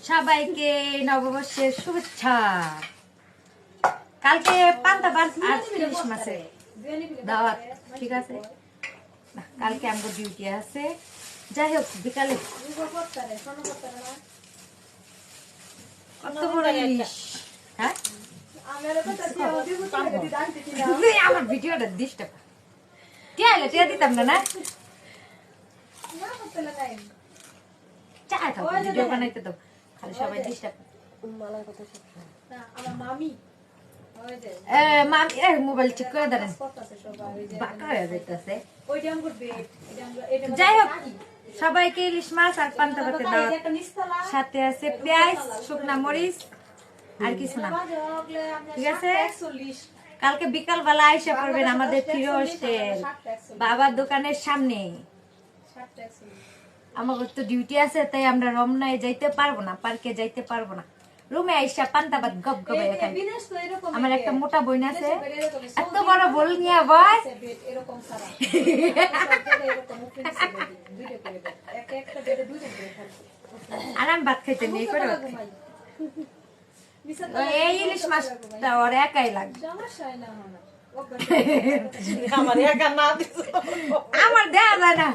সবাইকে নববর্ষের শুভেচ্ছা। কালকে পান্তা ভাত আর ইলিশ মাছের দাওয়াত, ঠিক আছে? কালকে আমার ডিউটি আছে, যাই হোক বিকালে কত বড় ইলিশ। হ্যাঁ, আমার ভিডিওটা ডিস্টার্ব কে আইলে টিয়া দিতাম না। ভিডিও বানাইতে দাও, খালি সবাই ডিস্টার্ব। মোবাইল ঠিক করে দেন, বাঁকা হয়ে যাইতেছে। যাই হোক, সবাইকে ইলিশ মাছ আর পান্তা ভাতের দাওয়াত, সাথে আছে পেঁয়াজ, শুকনা মরিচ আর কিছু না, ঠিক আছে? কালকে বিকাল বেলা আইসা পড়বেন আমাদের ফিরোজের বাবার দোকানের সামনে। আমাদের তো ডিউটি আছে, তাই আমরা রমনায় যাইতে পারবো না, পার্কে যাইতে পারবো না। রুমে আইসা পান্তা ভাত গপ গপ খাই। আমার একটা মোটা বোন আছে, এত বড় বোল নিয়ে বয় আর আমি ভাত খাইতে নেই করে এই ইলিশ মাছটা ওর একাই লাগবে, আমার দেখা যায় না।